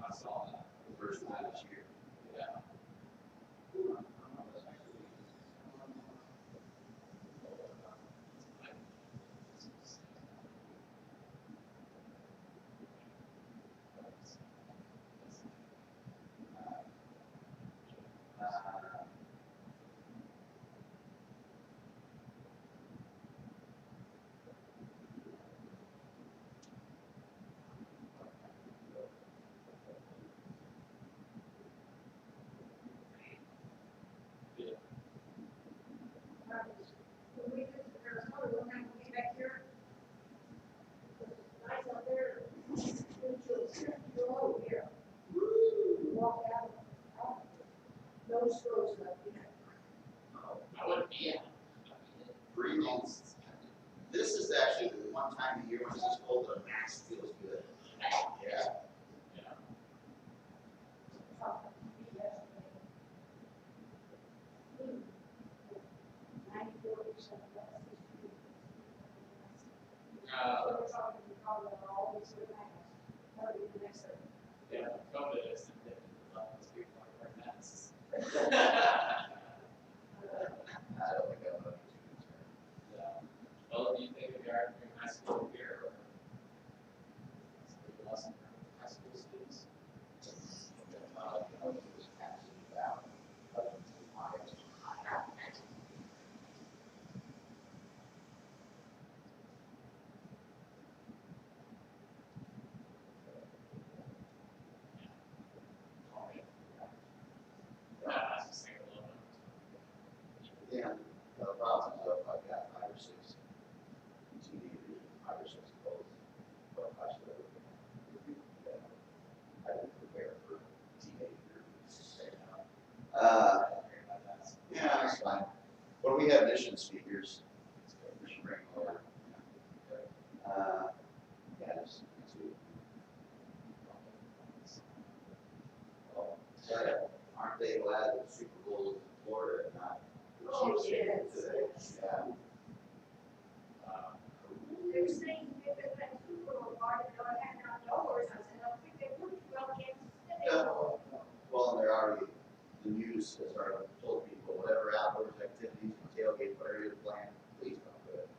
I saw that the first time this year. Yeah. When we went to Arizona, one night we came back here, it was nice out there, it was 50 below here. We walked out, no strokes left, you know. I wouldn't be out. Breathing. This is actually the one time a year when it's this cold that a mask feels good. Yeah. Yeah. Yeah, COVID is people are wearing masks. I don't think I'm gonna be too concerned. Yeah. Well, do you think of your high school here or less high school students? Yeah, the problem is I've got 5 or 6 teenagers, 5 or 6 adults, but I should have, I didn't prepare for teenagers. Yeah, that's fine. But we have mission speakers. We should bring them over. Yeah, just next week. Well, aren't they glad that the Super Bowl is in Florida and not the Oh, Chiefs game yes, today? yes. Yeah. They were saying they could have a Super Bowl party, but I had outdoors, I said, I don't think they would, well, Kansas City. No, well, and they're already, the news has already told people, whatever outdoors activities, tailgate, whatever you're planning, please don't do it.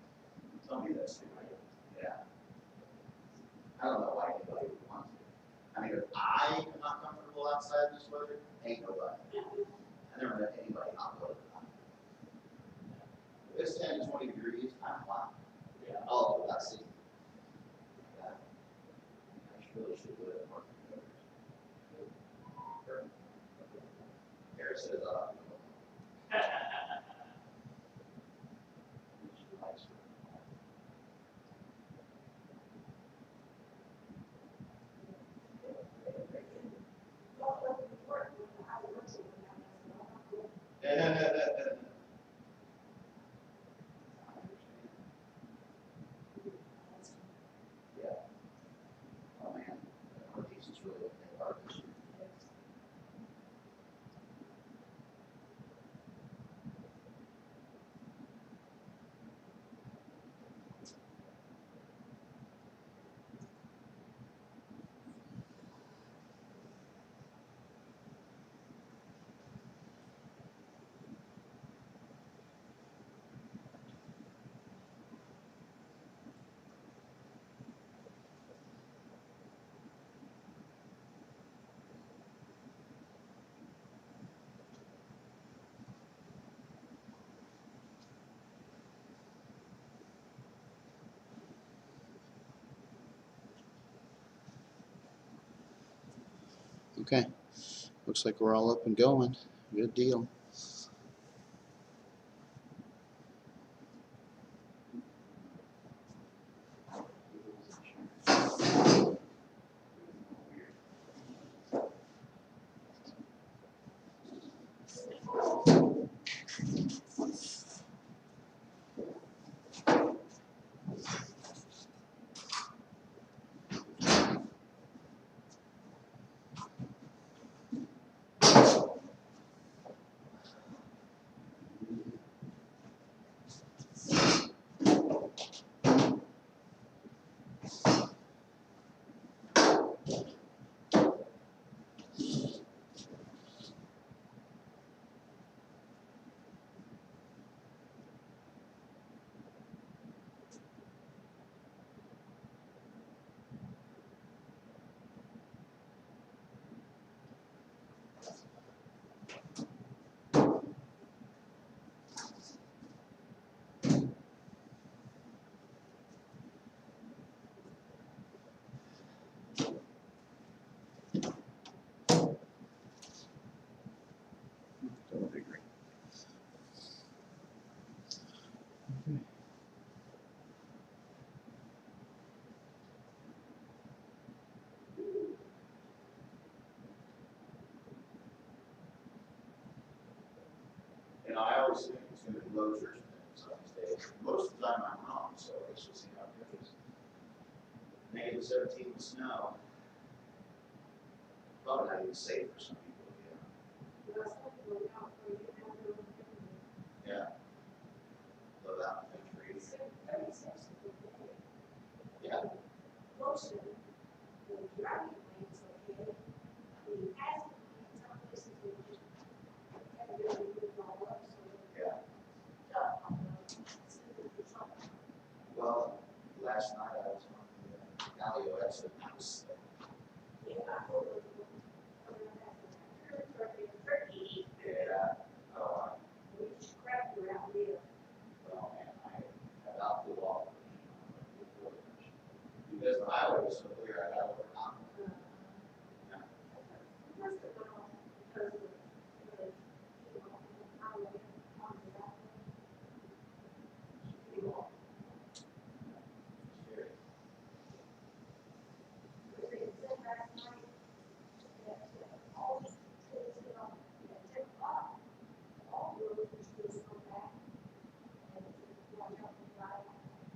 Tell me that's stupid. Yeah. I don't know why anybody would want to. I mean, if I am not comfortable outside in this weather, ain't nobody. I never met anybody not weather. If it's 10 to 20 degrees, I'm fine. Yeah. Oh, that's it. Yeah. I really should do it more. Harris says, Well, but the work, I work so Yeah. Oh man, the Northeast is really looking hard this year. Okay, looks like we're all up and going. Good deal. closures and things on these days. Most of the time I'm wrong, so let's just see how it goes. -17 with snow. Probably not even safe for some people, yeah. Live out in the country. Yeah. Most of the driving lanes okay, the hazard lanes, some places they just haven't really moved all up, so Yeah. something. Well, last night I was on the Alley exit and I was Yeah, I hope it will. Turkey, yeah. Oh, we just crapped around there. well, man, I about flew off. Because the highway was so clear, I got over on. First it went off because of the highway on the back. Scary. They said last night that all these kids get on at 10 o'clock, all the roads are supposed to come back. And watch out for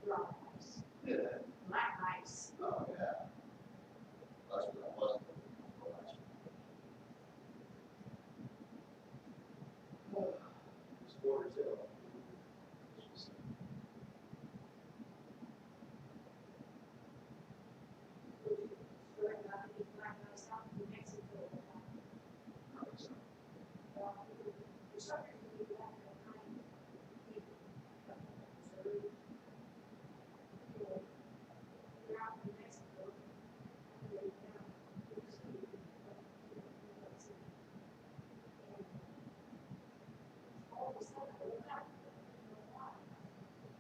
dry ice. Yeah. Black ice. Oh, yeah. That's what that was. Sports Hill. Black ice out in Mexico. For some reason, we got that kind of people. Missouri. They're out in Mexico. And they down to the city. And all of a sudden, I look out, I don't know why.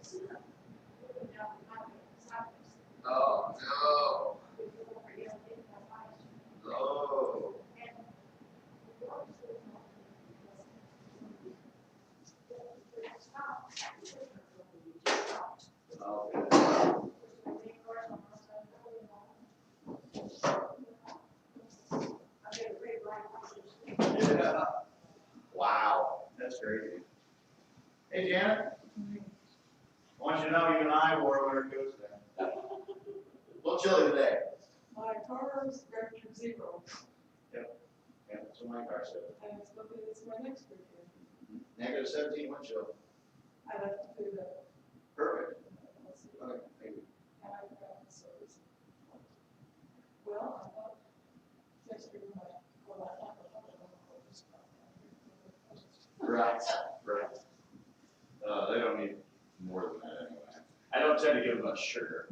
Snow. Moving down the highway, sideways. Oh, no. We go over here, they have ice. Oh. And the road is so small. They stopped. They stopped. Okay. Yeah. Wow, that's crazy. Hey, Janet. I want you to know you and I wore winter coats today. A little chilly today. My car's registered zero, Yeah, that's what my car said. and it's looking, it's my next weekend. -17 wind chill. I left to do that. Perfect. Let's see. Okay, thank you. And I got so it's. Well, I thought, next week, I thought about this. Right, right. They don't need more than that anyway. I don't tend to give them much sugar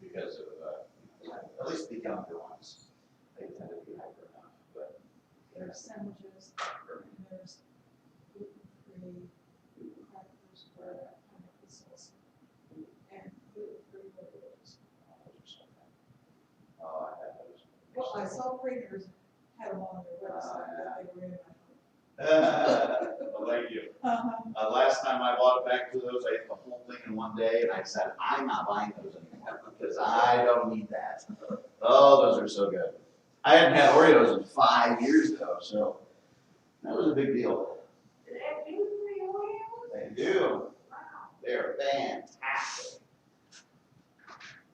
because of, at least the younger ones. They tend to be hyper enough, but. There's sandwiches, and there's gluten-free crackers where I make the sauce. And gluten-free burgers. Oh, I had those. Well, I saw Pringers had them on their website, that they were in my Well, thank you. home. Last time I bought a pack of those, I ate the whole thing in one day, and I said, I'm not buying those anymore, because I don't need that. Oh, those are so good. I hadn't had Oreos in 5 years though, so that was a big deal. Did they have gluten-free Oreos? They do. Wow. They're fantastic.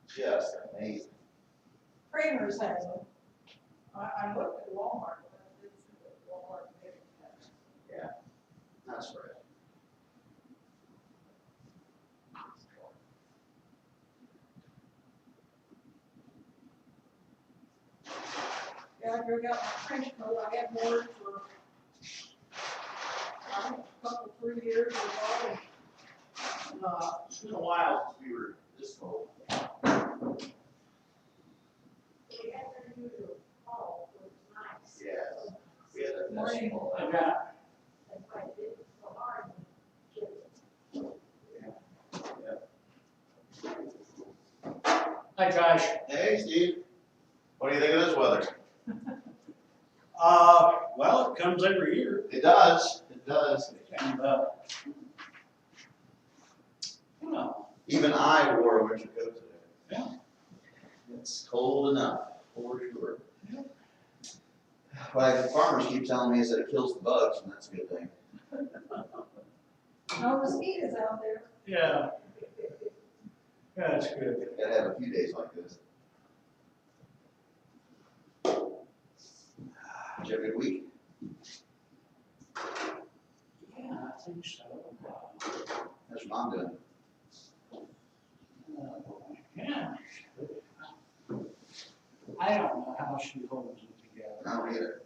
Just amazing. Kramer's has them. I looked at Walmart, but I didn't see that Walmart made them. Yeah, that's right. Yeah, I broke out my trench coat, I had worn it for, I don't know, a couple, 3 years or so. It's been a while since we were this cold. They had their usual fall, which was nice. Yeah. We had a Morning. cold. I've got, That's why it did so hard. hi Josh. Hey, Steve. What do you think of this weather? Well, it comes every year, It does. It does. and, you know, Even I wore a winter coat today. Yeah. It's cold enough, for sure. Well, the farmers keep telling me is that it kills the bugs, and that's a good thing. No mosquitoes out there. Yeah. That's good. Gotta have a few days like this. Did you have a good week? Yeah, I think so. How's your mom doing? Yeah. I don't know how she holds it together. I don't either.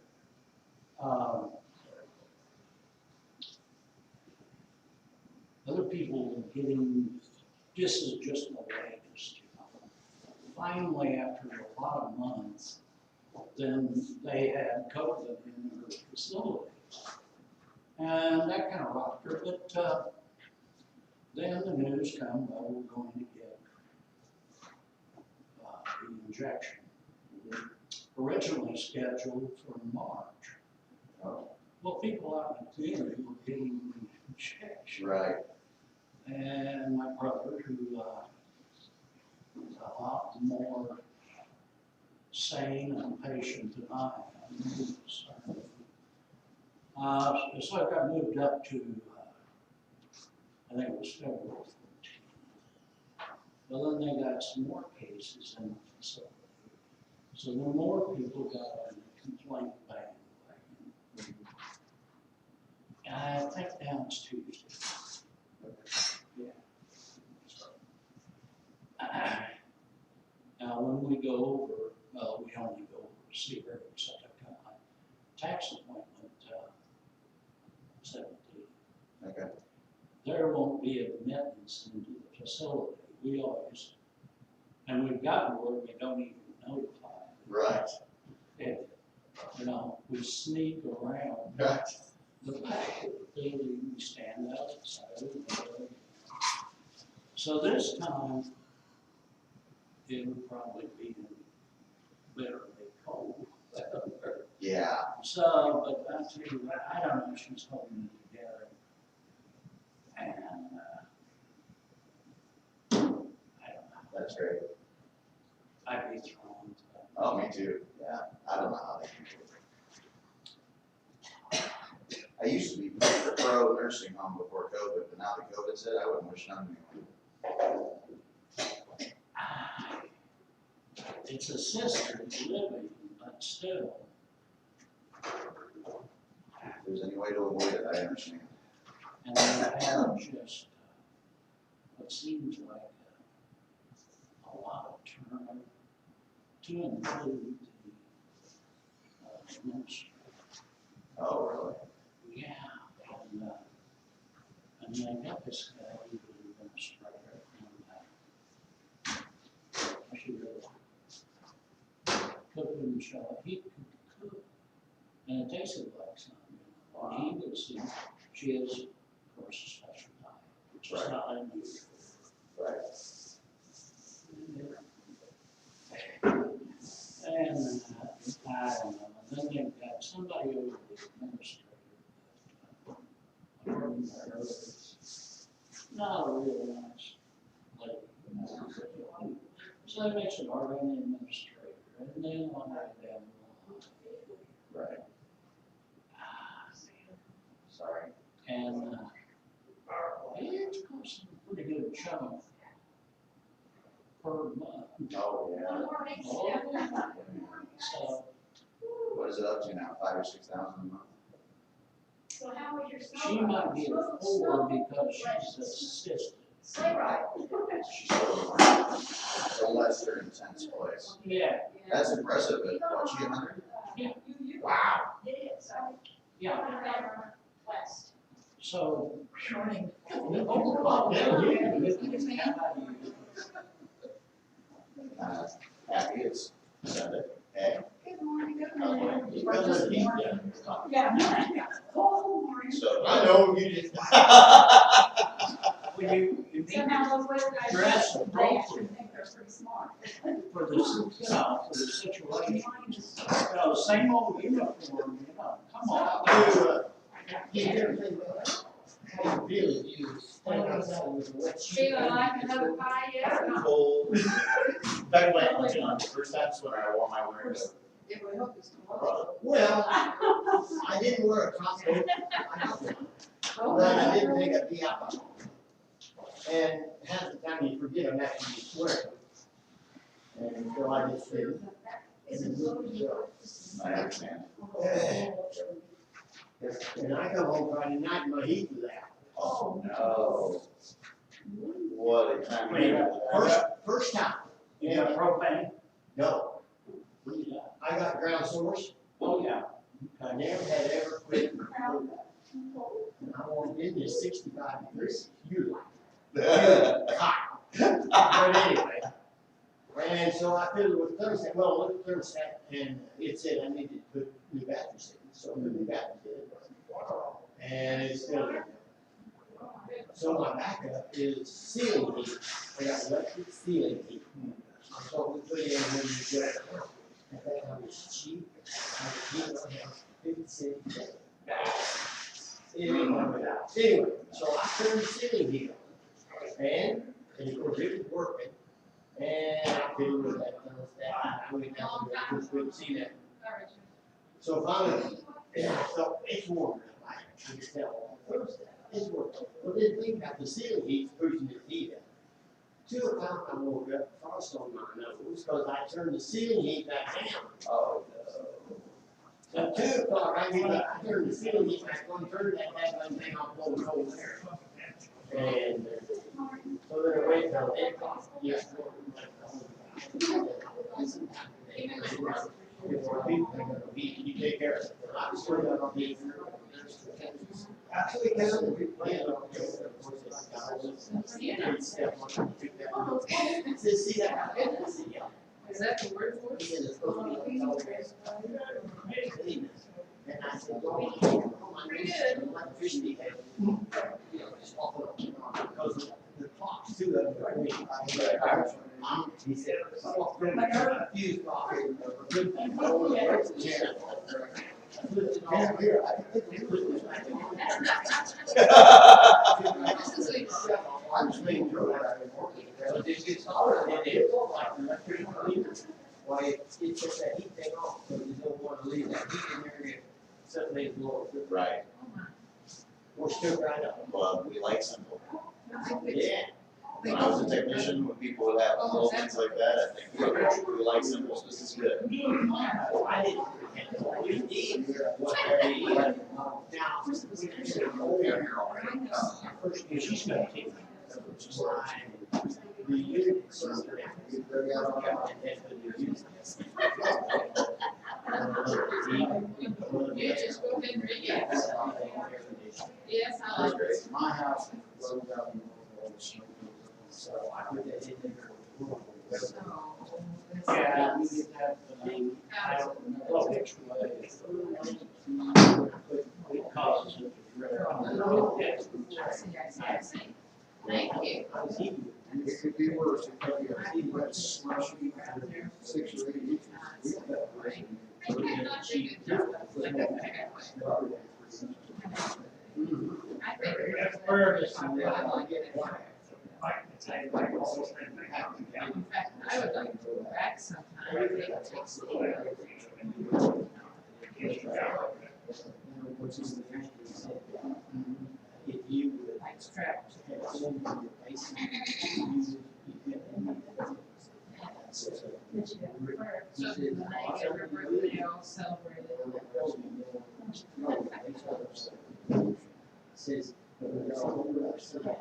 Other people getting, this is just the latest, you know. Finally, after a lot of months, then they had COVID in her facility. And that kind of rocked her, but then the news come, well, we're going to get the injection. Originally scheduled for March. Oh. Well, people out in the theater were getting the injection. Right. And my brother, who is a lot more sane and patient than I am, so I got moved up to, I think it was February 14th. Well, then they got some more cases in the facility. So the more people got on the complaint bandwagon. And I think now it's Tuesday. Yeah. Now, when we go over, well, we only go over to see her, except I've got my tax appointment, 17th. Okay. There won't be admittance into the facility. We always, and we've gotten where we don't even notify. Right. If, you know, we sneak around Right. the back of the building, we stand outside of the building. So this time, it would probably be in bitterly cold weather. Yeah. So, but I tell you what, I don't know if she's holding it together. And, I don't know. That's great. I'd be thrown. Oh, me too. Yeah. I don't know how they can do it. I used to be pro nursing home before COVID, but now that COVID's hit, I wouldn't wish none on It's assisted living, but still. If there's any way to avoid it, I understand. And they have just what seems like a lot of turnover to include the administrator. Oh, really? Yeah, and they got this guy, who's the administrator, and she really cooked and shot. He could cook, and it tasted like something. And he was, she is, of course, a special diet, which is Right. not unusual. Right. And I don't know, and then they've got somebody over the administrator. According to her, is not a real nice lady. So that makes it hard on the administrator, and then on that down the line. Right. Sorry. And it's costing a pretty good chunk per month. Oh, yeah. One more week, Oh, yeah. So, What is it up to now? 5,000 or 6,000 a month? So how was your snow? she might be Snow- a four snow- because she's assisted. Sleigh ride. She's still it's a lesser intense place. Yeah, That's impressive, but what, she 100? Yeah. Wow. It is. yeah, West. so. Morning. Oh, yeah, Happy it's Sunday. Hey. Good morning, good morning. Yeah. Cold morning. So. I know, you just. Well, you need Somehow those weather guys, Dress they appropriate. actually think they're pretty smart. for the, you know, for the situation. You know, same old uniform, you know, come on. You hear me? How you feel? You stand outside with a wet sheet. Sheila, like another pie yet or not? Cold. Back when, John, first time That's when I wore my wearing coat. If we hope it's tomorrow. Well, I didn't wear a costume. I got one. but I didn't think I'd be out. And half the time you forget I'm actually swearing. And so I just said, I understand. and I come home Friday night and my heat was out. Oh, no. What a time. to have that. First time. You got propane? No, What do you got? I got ground source. Oh, yeah. I never had ever quit. And I walked in there 65 degrees. You hot. But anyway. And so I fiddled with the thermostat. Well, I looked at the thermostat and it said I needed to put new batteries in. So the new batteries in. And it's still in. So my backup is ceiling heat. I got electric ceiling heat. So we put in when you go. I think I was cheap. I was cheap, I was 50 cents. Anyway, so I turned the ceiling heat on. And of course it was working. And I fiddled with that thermostat. I went down there, just couldn't see that. So finally, I thought it's warm enough. I can tell the thermostat. It's working. Well, didn't think about the ceiling heat pushing the heat up. 2 o'clock I woke up, frost on my nose, because I turned the ceiling heat back down. Oh, So 2 o'clock, I turned the ceiling heat back on, turned that one thing off, blow cold air. And so then I waited till 8 o'clock. Yes. You take care of it. I was sure that I'll be. Actually, because we planned on see that. Is that the word for it? And I said, well, electricity has, just off and on, because the clock's too late. He said, oh, a fuse box. I'm just making sure that so it gets hotter and it looks like electric cleaner. Why it's just that heat thing off, so you don't want to leave that heat in there and suddenly it's low. right. We're still right up. Well, we like simple. Yeah. When I was a technician, when people would have little things like that, I think we like simple, this is good. Well, I didn't. You need what they need. Now, She's gonna take the unit system. You just go ahead and read it. Yes, I like it. Great. My house goes out in the snow. So I put that in there. Yeah, we did have, I don't know which way. It causes it to I see. Thank you. It could be worse, it could be a heat wet slushing for 6 or 8 inches. We got that rain. They cannot do good job. Look at that. I think That's furnace and then I I like get it. quiet. In fact, I would like to go back sometime. I think it takes Which is the thing he said, if you would like straps. have some in your basement, you So tonight, every birthday, all celebrated. Says, but we're all over our side.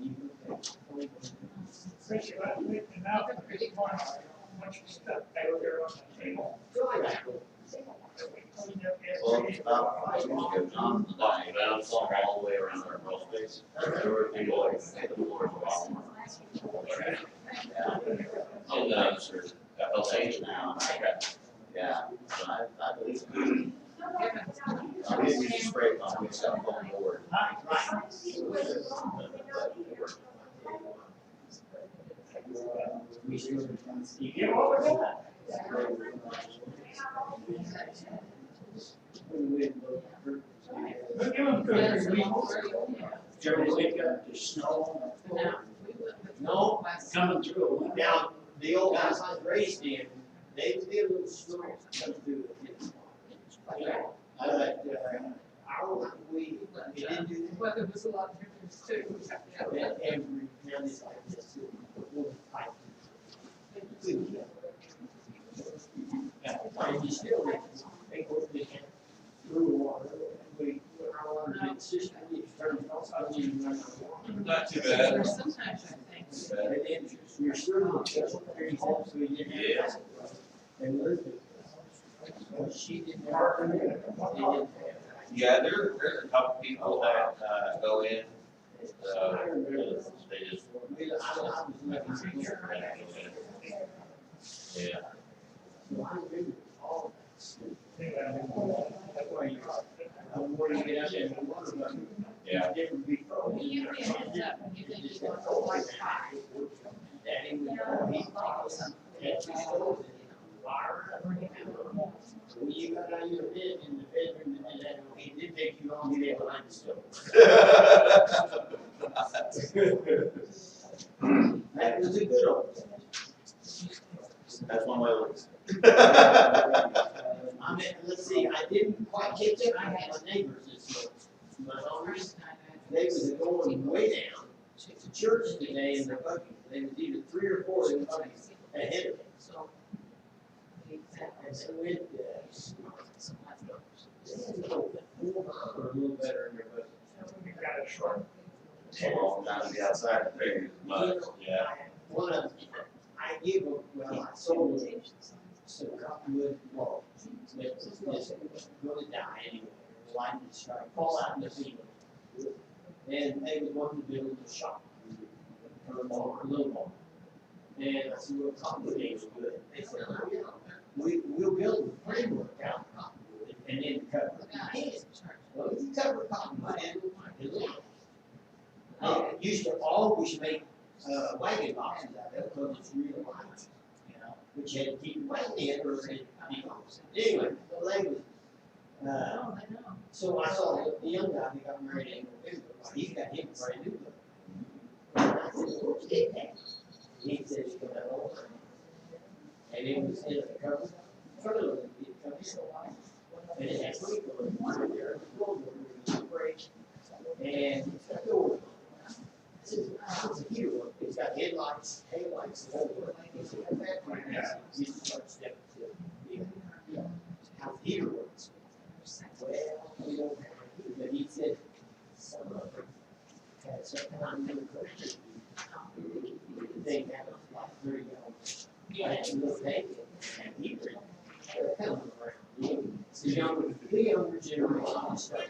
Even pretty close. Well, about 5 years ago, John died, I saw all the way around our crawl space. There were people like, hey, the floor is a lot more. Yeah. And I felt age now, yeah, so I believe it. I didn't use the spray pump, we just got a foam board. You get over that? Yes, we already- Did you ever wake up to snow No, we wouldn't. No. coming through? Now, the old house I was raised in, they did a little snow come through the kids. we didn't do that. Well, there was a lot of difference too. And every county like this, we'll fight. And you still, they go to the through water, our water gets system, it's turned off, I don't even remember. Not too bad. Or sometimes I think. And then you're sure it's very hot, so you didn't have. And Elizabeth, she didn't have. They didn't have. Yeah, there's a couple people that, go in, they just, I was making sure. yeah. So I remember all that stuff. That's why you, the more you get out there, the more of them. Yeah. It would be frozen. You give me a heads up when you think you want to go like five. Daddy would go, he's talking, catch his toes in the fire. When you got out of your bed in the bedroom and did that, it did take you long to get behind the stove. That was a good old days. That's one way to look. I mean, let's see, I didn't quite catch up, I had my neighbors this month. My homies, they was going way down to church today in their buggy. They was either 3 or 4 in the buggy ahead of me. So. And so it, or a little better in their buggy. It's a long time to be outside. But, yeah. One of them, I gave them, well, I sold them some cottonwood logs. That was just gonna die anyway. Lightning strike, fall out in the field. And they was wanting to build a shop. Or a bar, a little bar. And I said, well, cottonwood ain't so good. They said, oh, yeah, we'll build a framework out of cottonwood and then cover it. You can't. Well, if you cover cottonwood, it'll last. They used to always make wagon boxes out of it because it's real light, you know, which you had to keep wagon in or it'd be boxed. Anyway, so they was, Oh, I know. so I saw the young guy that got married in November, he's got him a brand new book. And I said, where'd you get that? He said, it's got that old one. And it was in a cover, trailer, it comes, and it had sprinkler in water there, and the floor was break, and it's got doors. It's a hero. It's got headlights, taillights, and everything. It's a factory. You start stepping to how the heater works. Well, we don't have a heater, but he said some of them had some kind of electricity. They have like 30 gallons. And look, they have heater. They're coming around. The younger generation stuff.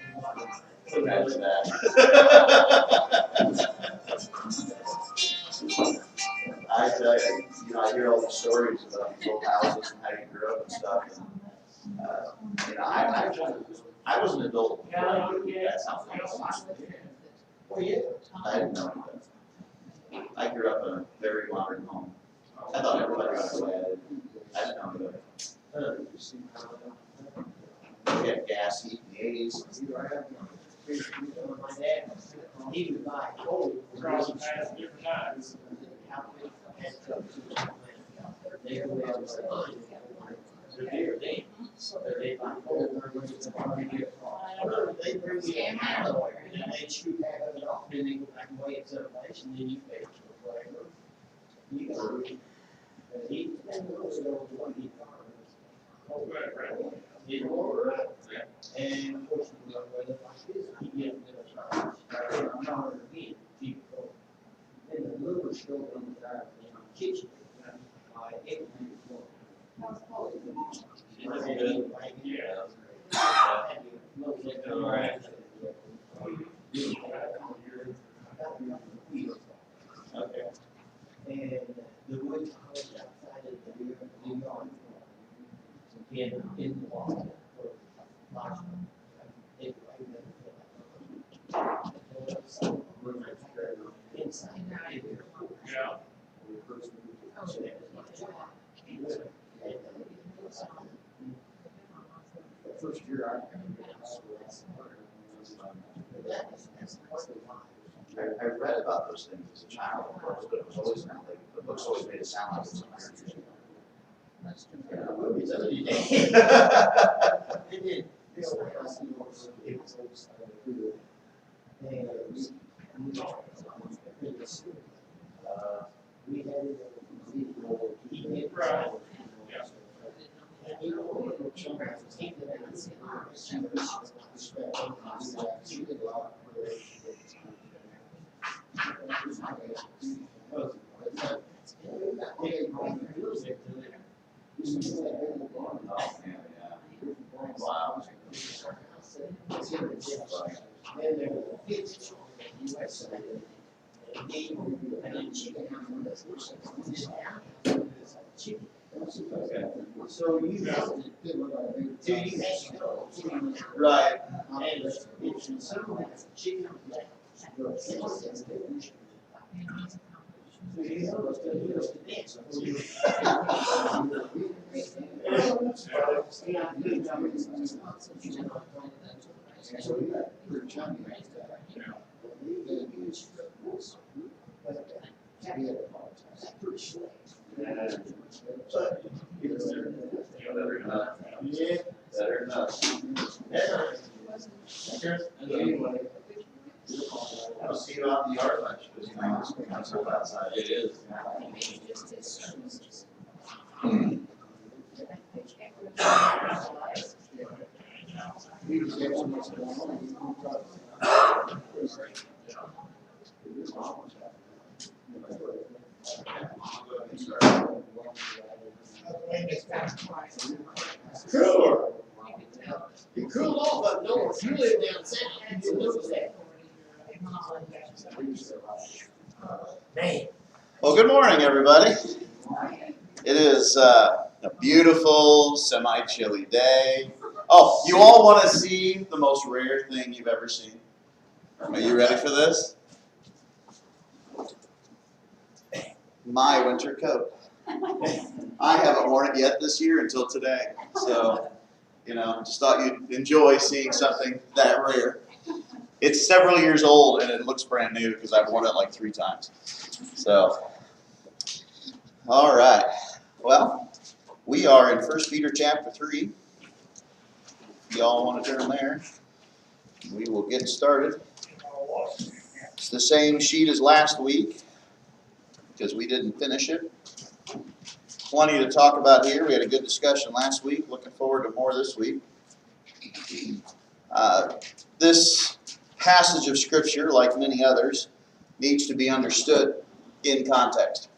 Imagine that. I tell you, I hear all the stories about these old houses and how you grew up and stuff. And, I was an adult before I knew that sounds like Well, yeah. I didn't know that. I grew up in a very modern home. I thought everybody got away. I didn't know that. We had gas heat in the 80s. My dad, he was like, oh, Crossing paths different times. they go down the line. They're there, they like, oh, they bring you a handle, and then they shoot half of it off, then they go back and weigh it to the place, and then you pay for whatever. You got he, that was the old one he got. It wore out. And of course, you know, when it's like this, he gets a charge. I'm not again, people. Then the liver still in the kitchen. It Okay. And the wood house outside of the yard. In the wall. Inside. Yeah. The first year I came to the house was I read about those things as a child, of course, but it was always not like, the books always made it sound like it was 100 years ago. movies of the day. It did. We had it. Right. Wow. So you have to, do you have to go? Right. And it's in some ways chicken. So you know what's gonna do is to dance. Better not. Yeah. Better not. Anyway. I'll see you out in the yard lunch, because you know, it's so outside. It is. Cooler. You cool off up north, you live down south, you notice that. Man. Well, good morning, everybody. It is a beautiful, semi-chilly day. Oh, you all want to see the most rare thing you've ever seen? Are you ready for this? My winter coat. I haven't worn it yet this year until today. So, you know, just thought you'd enjoy seeing something that rare. It's several years old and it looks brand new because I've worn it like 3 times. So, all right. Well, we are in 1 Peter chapter 3. If y'all want to turn there, we will get started. It's the same sheet as last week because we didn't finish it. Plenty to talk about here. We had a good discussion last week. Looking forward to more this week. This passage of Scripture, like many others, needs to be understood in context.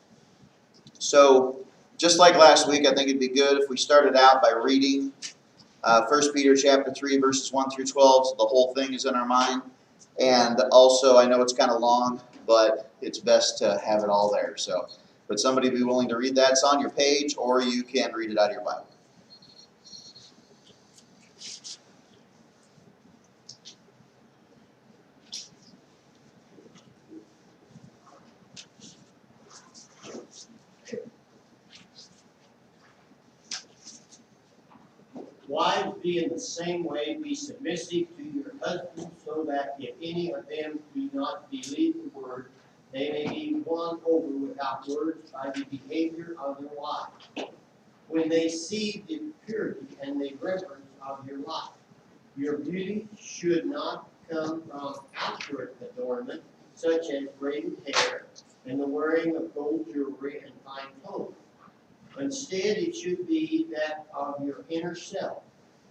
So, just like last week, I think it'd be good if we started out by reading 1 Peter chapter 3, verses 1 through 12, so the whole thing is in our mind. And also, I know it's kind of long, but it's best to have it all there. So, would somebody be willing to read that? It's on your page, or you can read it out of your Bible. Wives, be in the same way, be submissive to your husbands, so that if any of them do not believe the word, they may be won over without words by the behavior of their wives. When they see the purity and the reverence of your life, your beauty should not come from outward adornment, such as braided hair and the wearing of gold jewelry and fine clothes. Instead, it should be that of your inner self,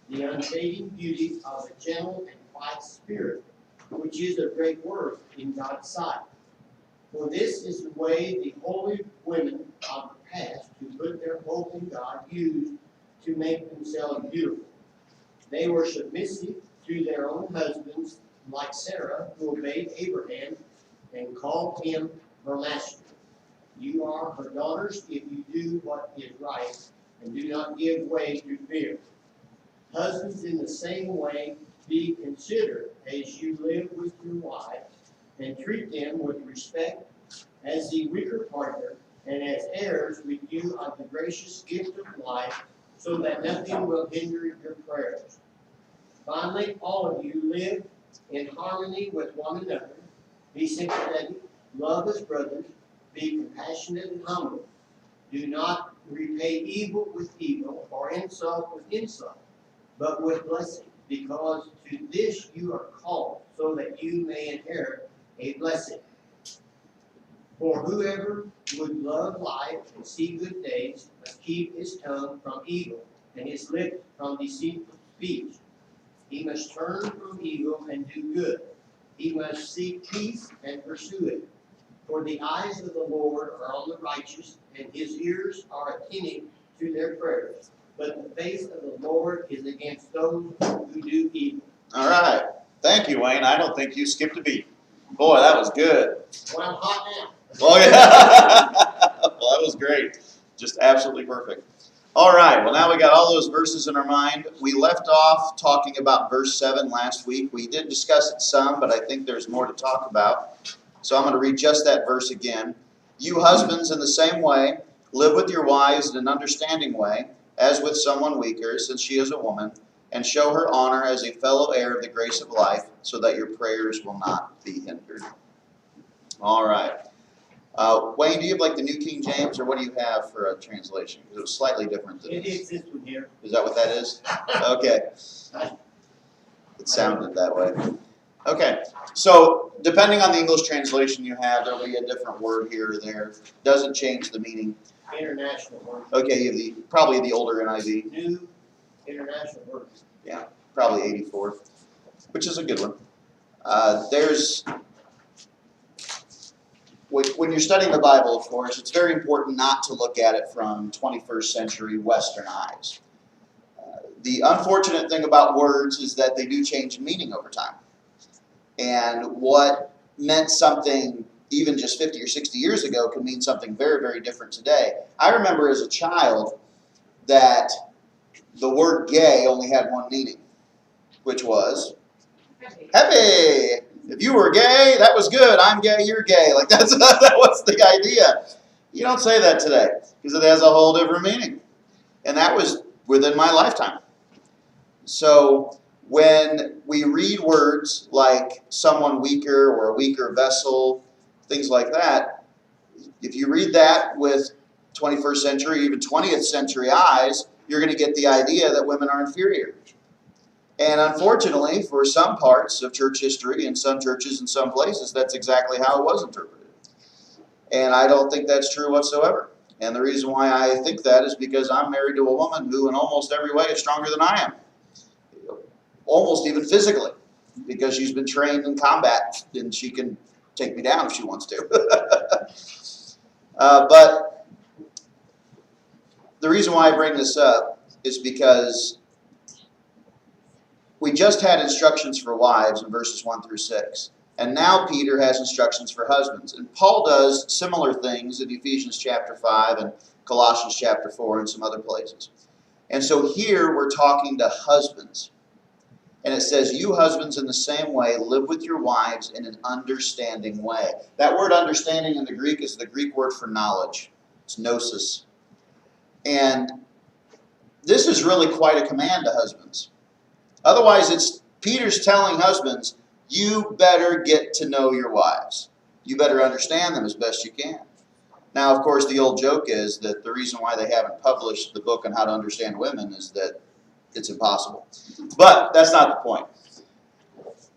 the unfading beauty of a gentle and quiet spirit, which is of great worth in God's sight. For this is the way the holy women of the past, who put their hope in God, used to make themselves beautiful. They were submissive to their own husbands, like Sarah, who obeyed Abraham and called him her master. You are her daughters if you do what is right and do not give way to fear. Husbands, in the same way, be considerate as you live with your wives, and treat them with respect as the weaker partner and as heirs with you of the gracious gift of life, so that nothing will hinder your prayers. Finally, all of you live in harmony with one another. Be sympathetic, love as brothers, be compassionate and humble. Do not repay evil with evil or insult with insult, but with blessing. because to this you are called, so that you may inherit a blessing. For whoever would love life and see good days must keep his tongue from evil and his lips from deceitful speech. He must turn from evil and do good. He must seek peace and pursue it. For the eyes of the Lord are on the righteous, and his ears are attentive to their prayers. But the face of the Lord is against those who do evil. All right. Thank you, Wayne. I don't think you skipped a beat. Boy, that was good. Well, I'm hot now. Oh, yeah. Well, that was great. Just absolutely perfect. All right. Well, now we got all those verses in our mind. We left off talking about verse 7 last week. We did discuss it some, but I think there's more to talk about. So I'm going to read just that verse again. You husbands, in the same way, live with your wives in an understanding way, as with someone weaker, since she is a woman, and show her honor as a fellow heir of the grace of life, so that your prayers will not be hindered. All right. Wayne, do you have like the New King James, or what do you have for a translation? Because it was slightly different than It this. is this one here. Is that what that is? Okay. It sounded that way. Okay. So, depending on the English translation you have, there'll be a different word here or there. Doesn't change the meaning. International word. Okay, you have probably the older NIV. New international word. Probably 84, which is a good one. When you're studying the Bible, of course, it's very important not to look at it from 21st century Western eyes. The unfortunate thing about words is that they do change in meaning over time. And what meant something even just 50 or 60 years ago can mean something very, very different today. I remember as a child that the word gay only had one meaning, which was happy. If you were gay, that was good. I'm gay, you're gay. Like that was the idea. You don't say that today because it has a whole different meaning. And that was within my lifetime. So when we read words like someone weaker or a weaker vessel, things like that, if you read that with 21st century, even 20th century eyes, you're going to get the idea that women are inferior. And unfortunately, for some parts of church history and some churches in some places, that's exactly how it was interpreted. And I don't think that's true whatsoever. And the reason why I think that is because I'm married to a woman who in almost every way is stronger than I am. Almost even physically. Because she's been trained in combat and she can take me down if she wants to. But the reason why I bring this up is because we just had instructions for wives in verses 1 through 6. And now Peter has instructions for husbands. And Paul does similar things in Ephesians chapter 5 and Colossians chapter 4 and some other places. And so here we're talking to husbands. And it says, you husbands in the same way live with your wives in an understanding way. That word understanding in the Greek is the Greek word for knowledge. It's gnosis. And this is really quite a command to husbands. Otherwise, it's Peter's telling husbands, you better get to know your wives. You better understand them as best you can. Now, of course, the old joke is that the reason why they haven't published the book on how to understand women is that it's impossible. But that's not the point.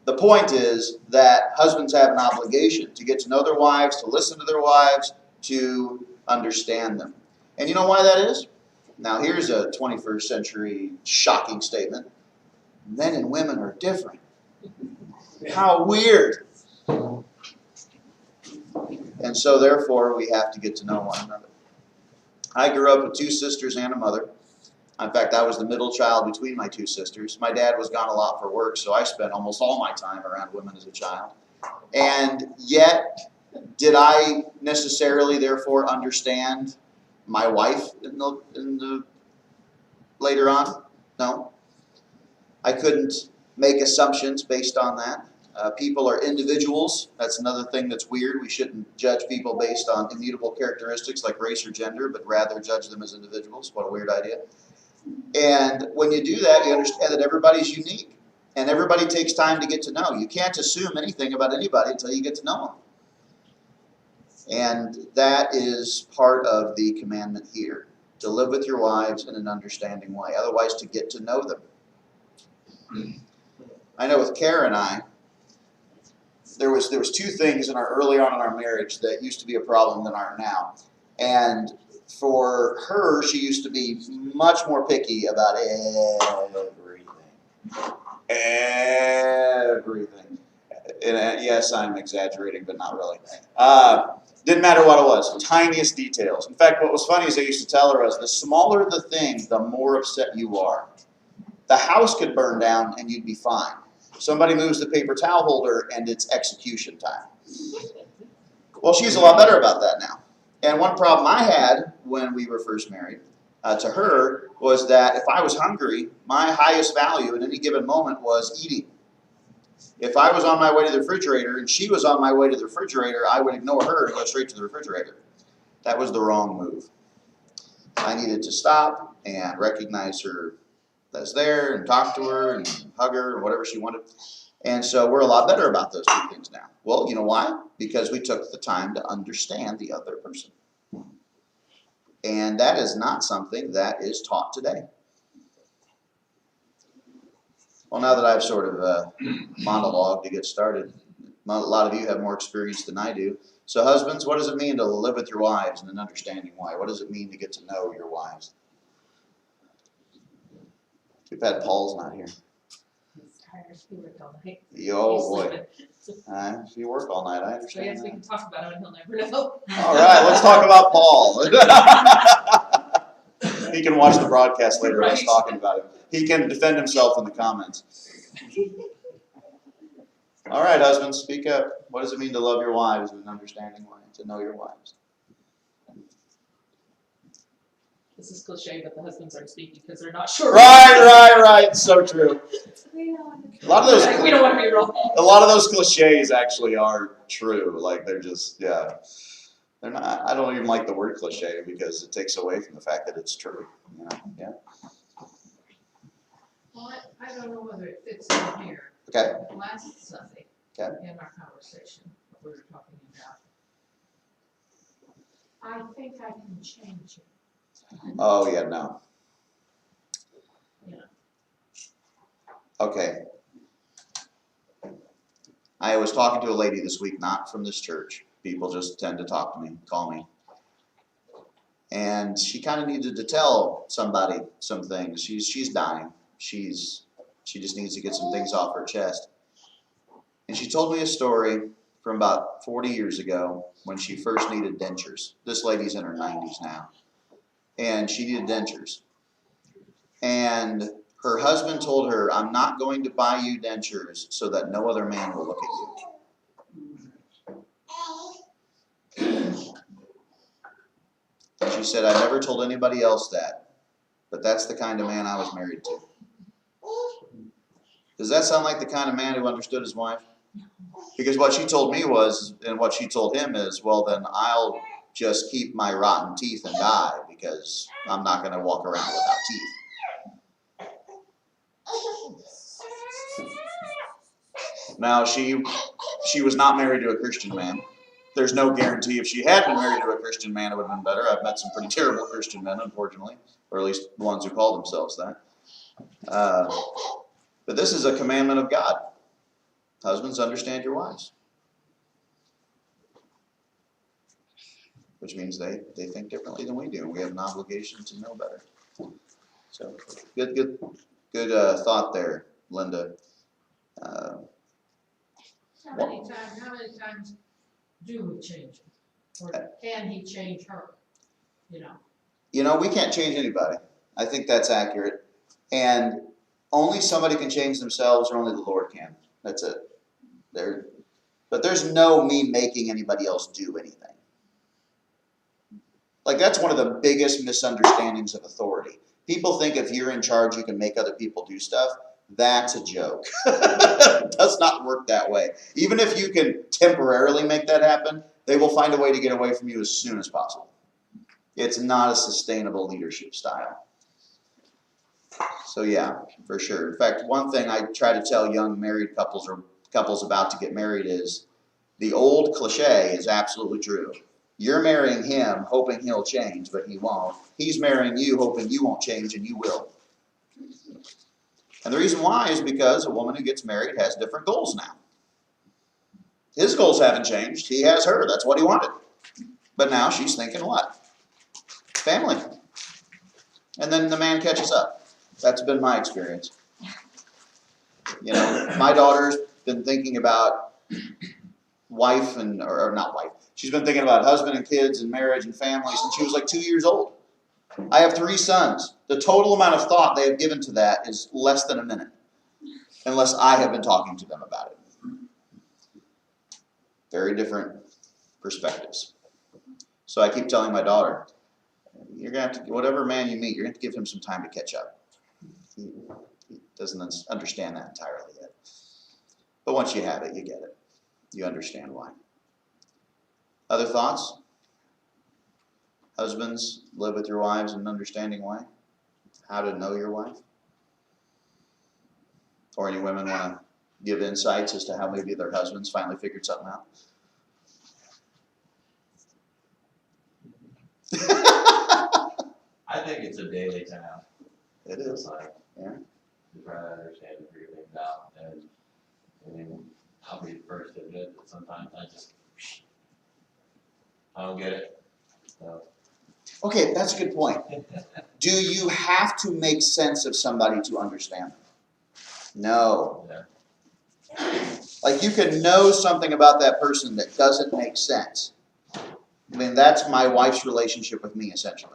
The point is that husbands have an obligation to get to know their wives, to listen to their wives, to understand them. And you know why that is? Now, here's a 21st century shocking statement. Men and women are different. How weird. And so, therefore, we have to get to know one another. I grew up with two sisters and a mother. In fact, I was the middle child between my two sisters. My dad was gone a lot for work, so I spent almost all my time around women as a child. And yet, did I necessarily, therefore, understand my wife in the later on? No. I couldn't make assumptions based on that. People are individuals. That's another thing that's weird. We shouldn't judge people based on immutable characteristics like race or gender, but rather judge them as individuals. What a weird idea. And when you do that, you understand that everybody's unique. And everybody takes time to get to know. You can't assume anything about anybody until you get to know them. And that is part of the commandment here. To live with your wives in an understanding way. Otherwise, to get to know them. I know with Kara and I, there was two things early on in our marriage that used to be a problem than aren't now. And for her, she used to be much more picky about everything. And yes, I'm exaggerating, but not really. Didn't matter what it was, tiniest details. In fact, what was funny is I used to tell her was the smaller the thing, the more upset you are. The house could burn down and you'd be fine. Somebody moves the paper towel holder and it's execution time. Well, she's a lot better about that now. And one problem I had when we were first married to her was that if I was hungry, my highest value at any given moment was eating. If I was on my way to the refrigerator and she was on my way to the refrigerator, I would ignore her and go straight to the refrigerator. That was the wrong move. I needed to stop and recognize her as there and talk to her and hug her and whatever she wanted. And so we're a lot better about those two things now. Well, you know why? Because we took the time to understand the other person. And that is not something that is taught today. Well, now that I've sort of monologued to get started, a lot of you have more experience than I do. So husbands, what does it mean to live with your wives and an understanding why? What does it mean to get to know your wives? We've had Paul's not here. He worked all night. Oh boy. If you work all night, I So yes, understand we that. can talk about him and he'll never know. All right, let's talk about Paul. He can watch the broadcast later of us Right. talking about him. He can defend himself in the comments. All right, husbands, speak up. What does it mean to love your wives with an understanding why, to know your wives? This is cliche, but the husbands aren't speaking because they're not sure. Right. So true. A lot of those. Like, we don't want to be wrong. A lot of those cliches actually are true. Like they're just, yeah. They're not. I don't even like the word cliche because it takes away from the fact that it's true. You know? Yeah. Well, I don't know whether it fits in here. Okay. But last Sunday, Okay. in our conversation, what we were talking about, I think I can change it. Oh yeah, no. Yeah. Okay. I was talking to a lady this week, not from this church. People just tend to talk to me, call me. And she kind of needed to tell somebody some things. She's dying. She just needs to get some things off her chest. And she told me a story from about 40 years ago when she first needed dentures. This lady's in her 90s now. And she needed dentures. And her husband told her, I'm not going to buy you dentures so that no other man will look at you. And she said, I never told anybody else that, but that's the kind of man I was married to. Does that sound like the kind of man who understood his wife? Because what she told me was, and what she told him is, well, then I'll just keep my rotten teeth and die because I'm not going to walk around without teeth. Now, she was not married to a Christian man. There's no guarantee if she had been married to a Christian man, it would have been better. I've met some pretty terrible Christian men, unfortunately, or at least the ones who call themselves that. But this is a commandment of God. Husbands, understand your wives. Which means they think differently than we do, and we have an obligation to know better. So, good thought there, Linda. How many times do we change him? Or can he change her? You know, we can't change anybody. I think that's accurate. And only somebody can change themselves, or only the Lord can. That's it. But there's no me making anybody else do anything. Like, that's one of the biggest misunderstandings of authority. People think if you're in charge, you can make other people do stuff. That's a joke. It does not work that way. Even if you can temporarily make that happen, they will find a way to get away from you as soon as possible. It's not a sustainable leadership style. So yeah, for sure. In fact, one thing I try to tell young married couples or couples about to get married is the old cliche is absolutely true. You're marrying him hoping he'll change, but he won't. He's marrying you hoping you won't change, and you will. And the reason why is because a woman who gets married has different goals now. His goals haven't changed. He has her. That's what he wanted. But now she's thinking what? Family. And then the man catches up. That's been my experience. You know, my daughter's been thinking about wife and, or not wife. She's been thinking about husband and kids and marriage and family since she was like 2 years old. I have 3 sons. The total amount of thought they have given to that is less than a minute. Unless I have been talking to them about it. Very different perspectives. So I keep telling my daughter, you're going to have to, whatever man you meet, you're going to have to give him some time to catch up. He doesn't understand that entirely yet. But once you have it, you get it. You understand why. Other thoughts? Husbands, live with your wives in an understanding way. How to know your wife. Or any women want to give insights as to how maybe their husbands finally figured something out. I think it's a daily task. It is. Like, Yeah. to try to understand and figure things out. And I mean, I'll be the first to admit that sometimes I don't get it. So. Okay, that's a good point. Do you have to make sense of somebody to understand them? No. Yeah. Like you can know something about that person that doesn't make sense. I mean, that's my wife's relationship with me, essentially.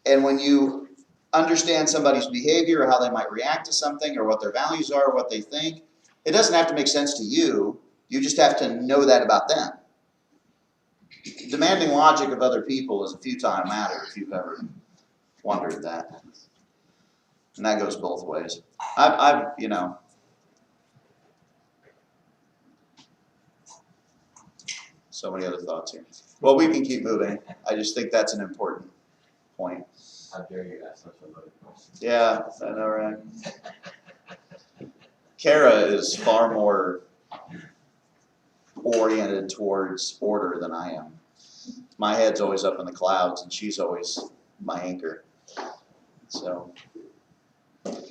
And when you understand somebody's behavior or how they might react to something or what their values are or what they think, it doesn't have to make sense to you. You just have to know that about them. Demanding logic of other people is a futile matter if you've ever wondered that. And that goes both ways. I've you know, so many other thoughts here. Well, we can keep moving. I just think that's an important point. How dare you ask such a loaded question? Yeah, I know, right? Kara is far more oriented towards order than I am. My head's always up in the clouds, and she's always my anchor. So.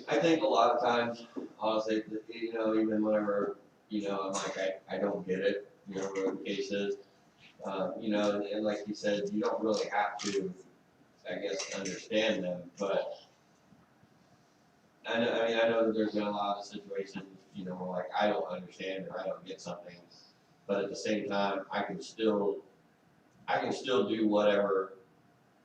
I think a lot of times, honestly, you know, even whenever, you know, I'm like, I don't get it, you know, whatever the case is, you know, and like you said, you don't really have to, I guess, understand them, but I know that there's been a lot of situations, you know, where like I don't understand or I don't get something, but at the same time, I can still do whatever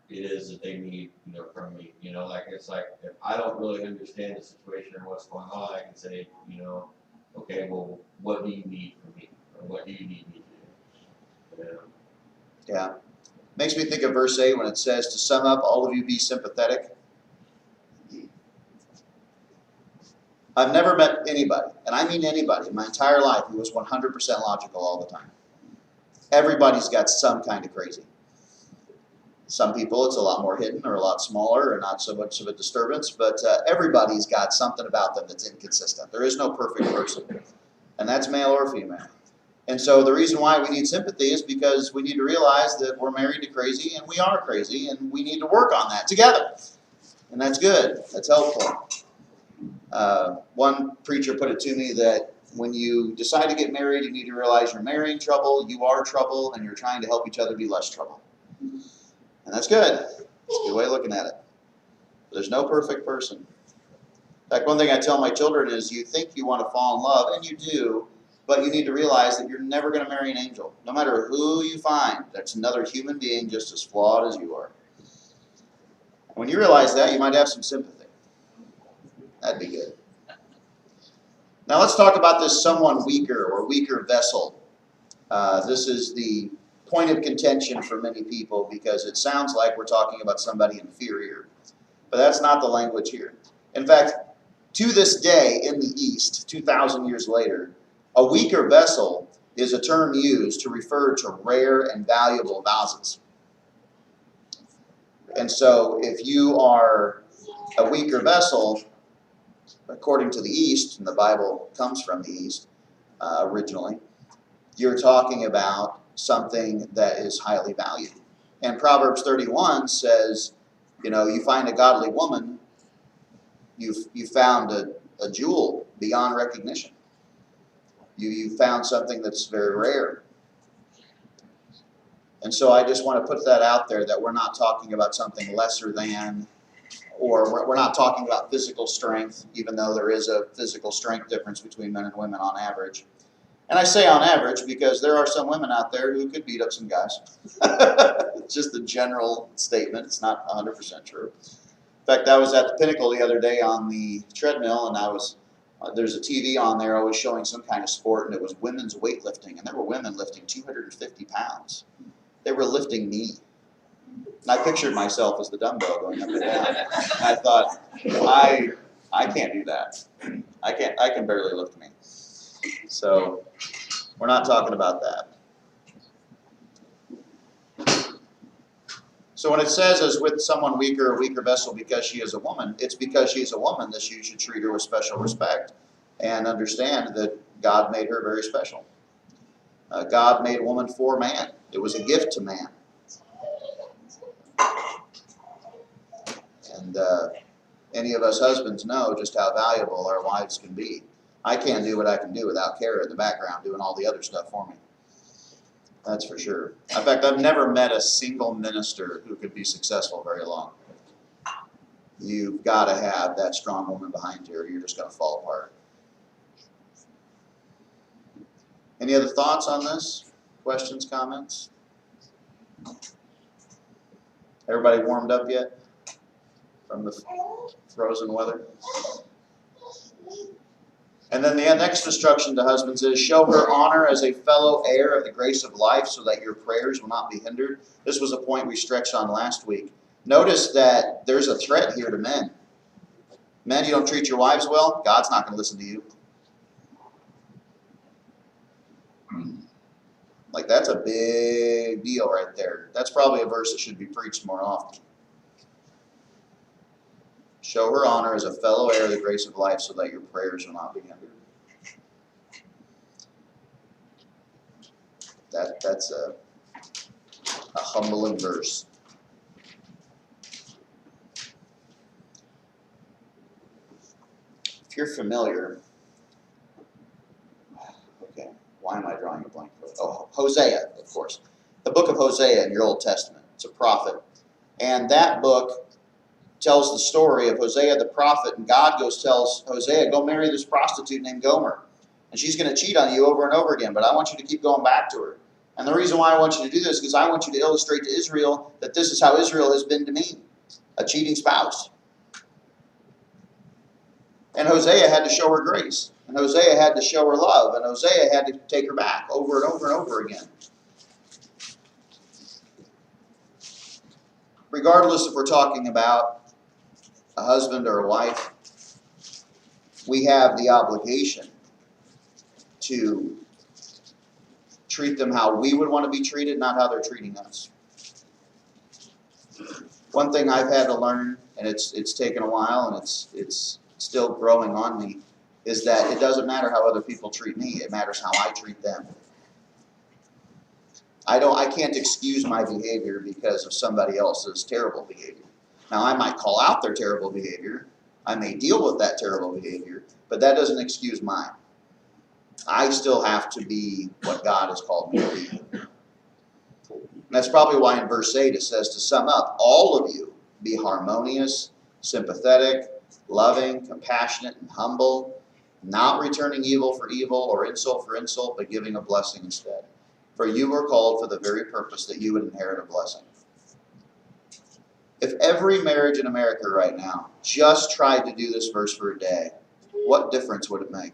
it is that they need, you know, from me. You know, like it's like if I don't really understand the situation or what's going on, I can say, you know, okay, well, what do you need from me, or what do you need me to do? Yeah. Makes me think of verse 8 when it says, to sum up, all of you be sympathetic. I've never met anybody, and I mean anybody, in my entire life who was 100% logical all the time. Everybody's got some kind of crazy. Some people, it's a lot more hidden or a lot smaller or not so much of a disturbance, but everybody's got something about them that's inconsistent. There is no perfect person, and that's male or female. And so the reason why we need sympathy is because we need to realize that we're married to crazy, and we are crazy, and we need to work on that together. And that's good. That's helpful. One preacher put it to me that when you decide to get married, you need to realize you're marrying trouble, you are trouble, and you're trying to help each other be less trouble. And that's good. It's a good way of looking at it. There's no perfect person. In fact, one thing I tell my children is you think you want to fall in love, and you do, but you need to realize that you're never going to marry an angel. No matter who you find, that's another human being just as flawed as you are. And when you realize that, you might have some sympathy. That'd be good. Now let's talk about this someone weaker or weaker vessel. This is the point of contention for many people because it sounds like we're talking about somebody inferior. But that's not the language here. In fact, to this day in the East, 2,000 years later, a weaker vessel is a term used to refer to rare and valuable vases. And so if you are a weaker vessel, according to the East, and the Bible comes from the East originally, you're talking about something that is highly valued. And Proverbs 31 says, you know, you find a godly woman, you found a jewel beyond recognition. You found something that's very rare. And so I just want to put that out there, that we're not talking about something lesser than, or we're not talking about physical strength, even though there is a physical strength difference between men and women on average. And I say on average because there are some women out there who could beat up some guys. It's just a general statement. It's not 100% true. In fact, I was at the Pinnacle the other day on the treadmill, and there's a TV on there always showing some kind of sport, and it was women's weightlifting, and there were women lifting 250 pounds. They were lifting me. And I pictured myself as the dumbbell going up and down. And I thought, I can't do that. I can barely lift me. So we're not talking about that. So when it says as with someone weaker, a weaker vessel because she is a woman, it's because she is a woman that you should treat her with special respect and understand that God made her very special. God made woman for man. It was a gift to man. And any of us husbands know just how valuable our wives can be. I can't do what I can do without Kara in the background doing all the other stuff for me. That's for sure. In fact, I've never met a single minister who could be successful very long. You've got to have that strong woman behind you or you're just going to fall apart. Any other thoughts on this? Questions, comments? Everybody warmed up yet from the frozen weather? And then the next instruction to husbands is, show her honor as a fellow heir of the grace of life so that your prayers will not be hindered. This was a point we stretched on last week. Notice that there's a threat here to men. Men, you don't treat your wives well, God's not going to listen to you. Like, that's a big deal right there. That's probably a verse that should be preached more often. Show her honor as a fellow heir of the grace of life so that your prayers will not be hindered. That's a humbling verse. If you're familiar, okay, why am I drawing a blank? Oh, Hosea, of course. The book of Hosea in your Old Testament. It's a prophet. And that book tells the story of Hosea the prophet, and God tells Hosea, go marry this prostitute named Gomer. And she's going to cheat on you over and over again, but I want you to keep going back to her. And the reason why I want you to do this is because I want you to illustrate to Israel that this is how Israel has been to me, a cheating spouse. And Hosea had to show her grace. And Hosea had to show her love. And Hosea had to take her back over and over and over again. Regardless if we're talking about a husband or a wife, we have the obligation to treat them how we would want to be treated, not how they're treating us. One thing I've had to learn, and it's taken a while, and it's still growing on me, is that it doesn't matter how other people treat me, it matters how I treat them. I can't excuse my behavior because of somebody else's terrible behavior. Now, I might call out their terrible behavior, I may deal with that terrible behavior, but that doesn't excuse mine. I still have to be what God has called me to be. And that's probably why in verse 8 it says, to sum up, all of you be harmonious, sympathetic, loving, compassionate, and humble, not returning evil for evil or insult for insult, but giving a blessing instead. For you were called for the very purpose that you would inherit a blessing. If every marriage in America right now just tried to do this verse for a day, what difference would it make?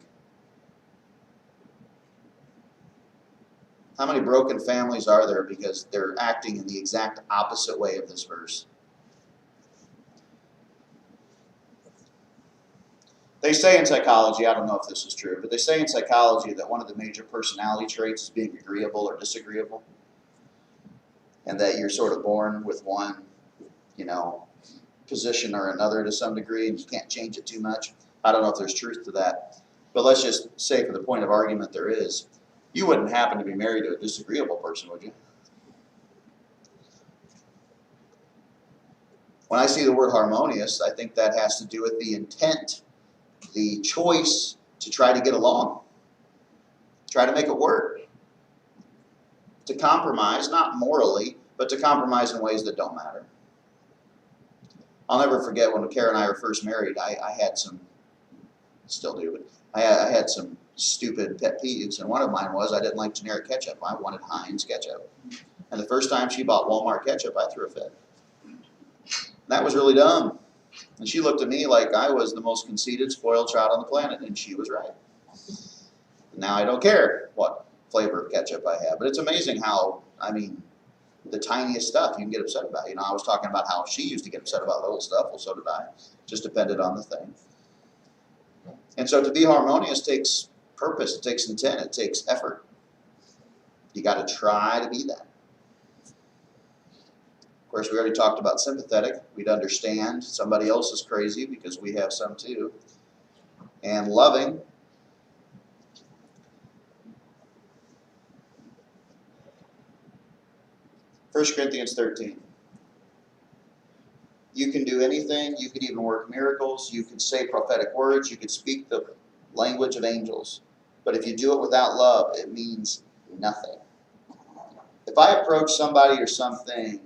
How many broken families are there because they're acting in the exact opposite way of this verse? They say in psychology, I don't know if this is true, but they say in psychology that one of the major personality traits is being agreeable or disagreeable. And that you're sort of born with one, position or another to some degree, and you can't change it too much. I don't know if there's truth to that. But let's just say for the point of argument there is. You wouldn't happen to be married to a disagreeable person, would you? When I see the word harmonious, I think that has to do with the intent, the choice to try to get along, try to make it work, to compromise, not morally, but to compromise in ways that don't matter. I'll never forget when Kara and I were first married, I had some, still do, but I had some stupid pet peeves, and one of mine was I didn't like generic ketchup. I wanted Heinz ketchup. And the first time she bought Walmart ketchup, I threw a fit. That was really dumb. And she looked at me like I was the most conceited, spoiled child on the planet, and she was right. Now I don't care what flavor of ketchup I have, but it's amazing how, I mean, the tiniest stuff you can get upset about. You know, I was talking about how she used to get upset about little stuff. Well, so did I. Just depended on the thing. And so to be harmonious takes purpose, it takes intent, it takes effort. You got to try to be that. Of course, we already talked about sympathetic. We'd understand somebody else is crazy because we have some too. And loving. First Corinthians 13. You can do anything. You can even work miracles. You can say prophetic words. You can speak the language of angels. But if you do it without love, it means nothing. If I approach somebody or something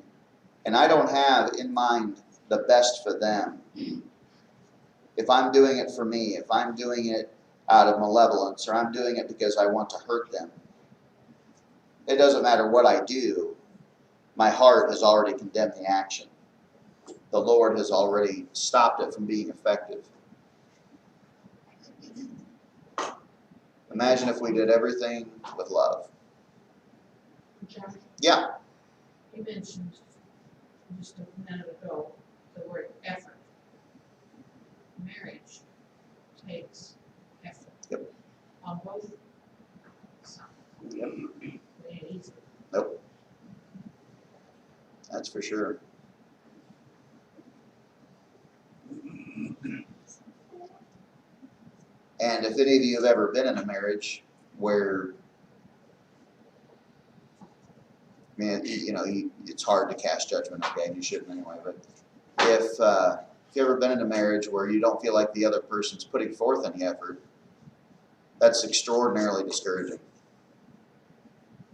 and I don't have in mind the best for them, if I'm doing it for me, if I'm doing it out of malevolence, or I'm doing it because I want to hurt them, it doesn't matter what I do. My heart has already condemned the action. The Lord has already stopped it from being effective. Imagine if we did everything with love. John, Yeah. you mentioned just a minute ago the word effort. Marriage takes effort. Yep. On both sides. Yep. It ain't easy. Nope. That's for sure. And if any of you have ever been in a marriage where, I mean, you know, it's hard to cast judgment, okay, and you shouldn't anyway, but if you've ever been in a marriage where you don't feel like the other person's putting forth any effort, that's extraordinarily discouraging.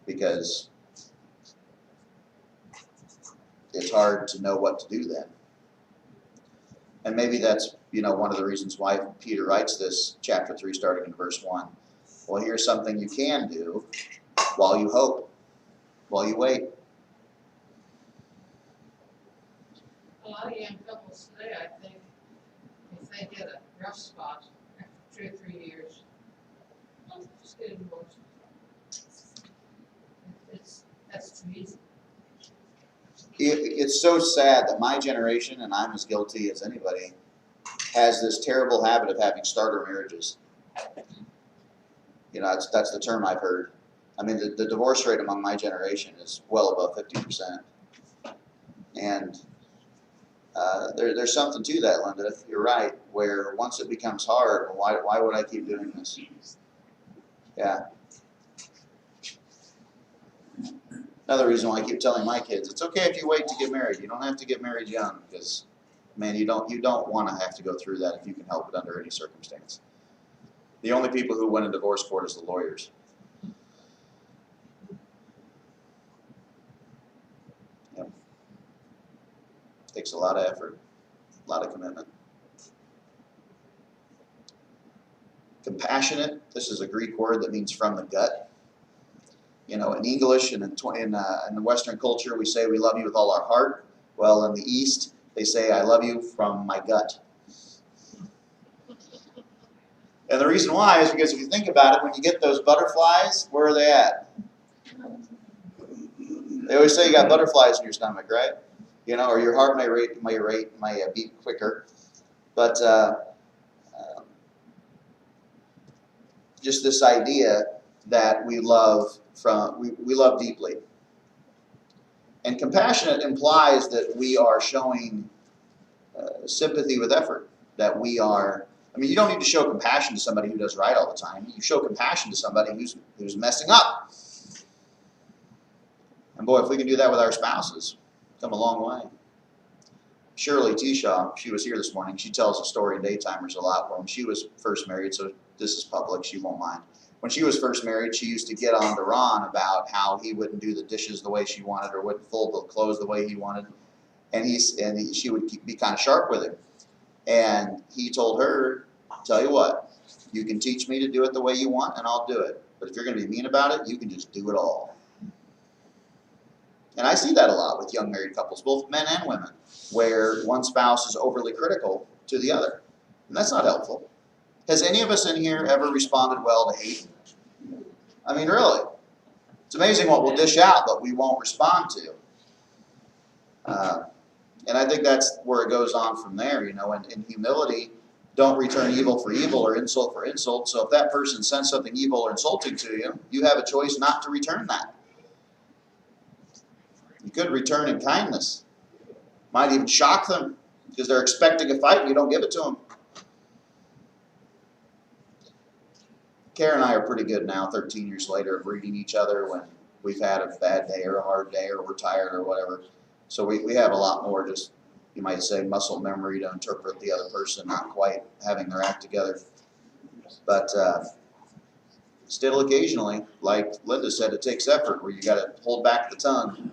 Because it's hard to know what to do then. And maybe that's, you know, one of the reasons why Peter writes this, chapter 3, starting in verse 1. Well, here's something you can do while you hope, while you wait. A lot of young couples today, I think, if they get a rough spot after 2 or 3 years, well, just get a divorce. That's too easy. It's so sad that my generation, and I'm as guilty as anybody, has this terrible habit of having starter marriages. You know, that's the term I've heard. I mean, the divorce rate among my generation is well above 50%. And there's something to that, Linda. You're right, where once it becomes hard, why would I keep doing this? Yeah. Another reason why I keep telling my kids, it's okay if you wait to get married. You don't have to get married young, because, man, you don't want to have to go through that if you can help it under any circumstance. The only people who win in divorce court is the lawyers. Yep. Takes a lot of effort, a lot of commitment. Compassionate, this is a Greek word that means from the gut. You know, in English and in the Western culture, we say we love you with all our heart. Well, in the East, they say I love you from my gut. And the reason why is because if you think about it, when you get those butterflies, where are they at? They always say you got butterflies in your stomach, right? You know, or your heart may beat quicker. But just this idea that we love we love deeply. And compassionate implies that we are showing sympathy with effort. That we are, I mean, you don't need to show compassion to somebody who does right all the time. You show compassion to somebody who's messing up. And boy, if we can do that with our spouses, come a long way. Shirley Tishaw, she was here this morning. She tells a story in Daytimers a lot. When she was first married, so this is public, she won't mind. When she was first married, she used to get on to Ron about how he wouldn't do the dishes the way she wanted or wouldn't fold the clothes the way he wanted. And she would be kind of sharp with him. And he told her, tell you what, you can teach me to do it the way you want and I'll do it. But if you're going to be mean about it, you can just do it all. And I see that a lot with young married couples, both men and women, where one spouse is overly critical to the other. And that's not helpful. Has any of us in here ever responded well to hate? I mean, really. It's amazing what we'll dish out, but we won't respond to. And I think that's where it goes on from there, you know, in humility, don't return evil for evil or insult for insult. So if that person sends something evil or insulting to you, you have a choice not to return that. You could return in kindness. Might even shock them because they're expecting a fight and you don't give it to them. Karen and I are pretty good now, 13 years later, of reading each other when we've had a bad day or a hard day or we're tired or whatever. So we have a lot more just, you might say, muscle memory to interpret the other person, not quite having their act together. But still occasionally, like Linda said, it takes effort where you got to hold back the tongue.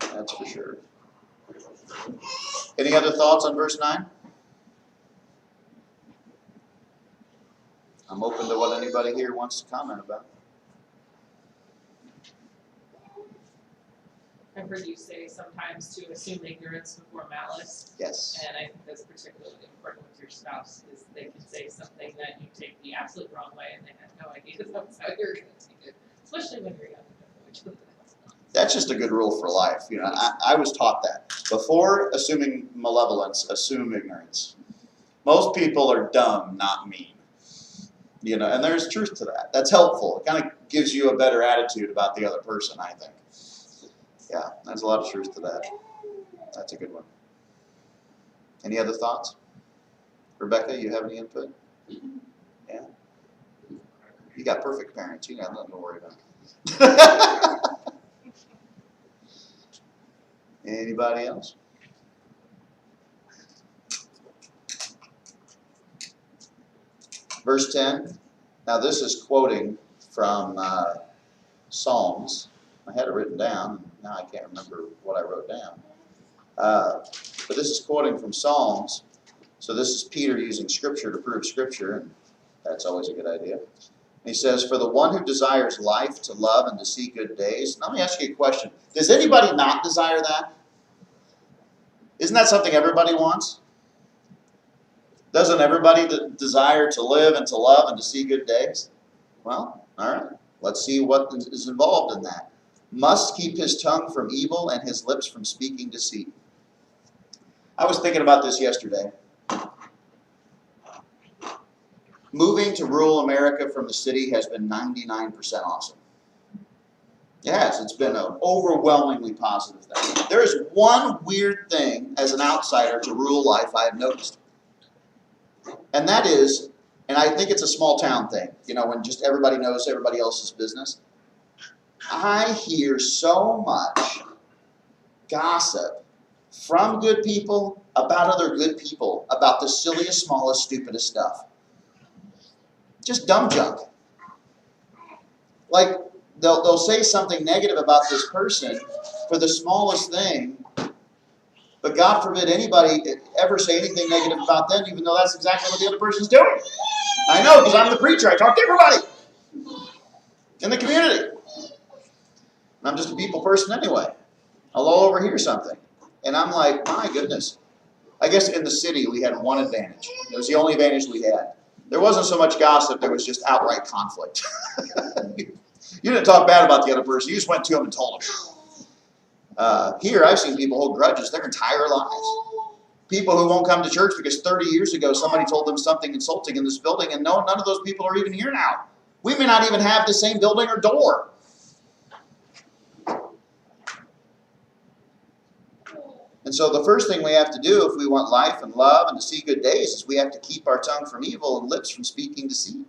That's for sure. Any other thoughts on verse 9? I'm open to what anybody here wants to comment about. I've heard you say sometimes to assume ignorance before malice, Yes. and I think that's particularly important with your spouse, is they can say something that you take the absolute wrong way and they have no idea that's how you're gonna take it, especially when you're young. That's just a good rule for life. You know, I was taught that. Before assuming malevolence, assume ignorance. Most people are dumb, not mean. You know, and there's truth to that. That's helpful. It kind of gives you a better attitude about the other person, I think. Yeah, there's a lot of truth to that. That's a good one. Any other thoughts? Rebecca, you have any input? Yeah? You got perfect parents. You got nothing to worry about. Anybody else? Verse 10. Now this is quoting from Psalms. I had it written down. Now I can't remember what I wrote down. But this is quoting from Psalms. So this is Peter using Scripture to prove Scripture, and that's always a good idea. And he says, for the one who desires life, to love, and to see good days. Now let me ask you a question. Does anybody not desire that? Isn't that something everybody wants? Doesn't everybody desire to live and to love and to see good days? Well, all right. Let's see what is involved in that. Must keep his tongue from evil and his lips from speaking deceit. I was thinking about this yesterday. Moving to rural America from the city has been 99% awesome. It has. It's been an overwhelmingly positive thing. There is one weird thing as an outsider to rural life I have noticed. And that is, and I think it's a small town thing, you know, when just everybody knows everybody else's business. I hear so much gossip from good people about other good people about the silliest, smallest, stupidest stuff. Just dumb junk. Like, they'll say something negative about this person for the smallest thing, but God forbid anybody ever say anything negative about them, even though that's exactly what the other person's doing. I know, because I'm the preacher. I talk to everybody in the community. And I'm just a people person anyway. I'll overhear something. And I'm like, my goodness. I guess in the city we had one advantage. It was the only advantage we had. There wasn't so much gossip, there was just outright conflict. You didn't talk bad about the other person, you just went to them and told them. Here, I've seen people hold grudges their entire lives. People who won't come to church because 30 years ago somebody told them something insulting in this building, and no, none of those people are even here now. We may not even have the same building or door. And so the first thing we have to do if we want life and love and to see good days is we have to keep our tongue from evil and lips from speaking deceit.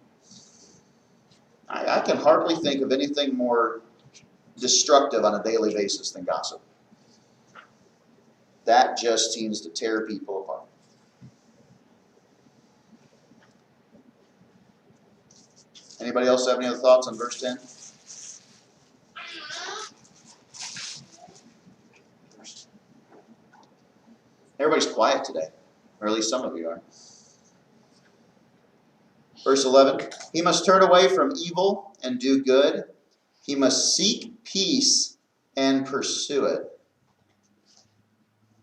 I can hardly think of anything more destructive on a daily basis than gossip. That just seems to tear people apart. Anybody else have any other thoughts on verse 10? Everybody's quiet today, or at least some of you are. Verse 11, he must turn away from evil and do good. He must seek peace and pursue it.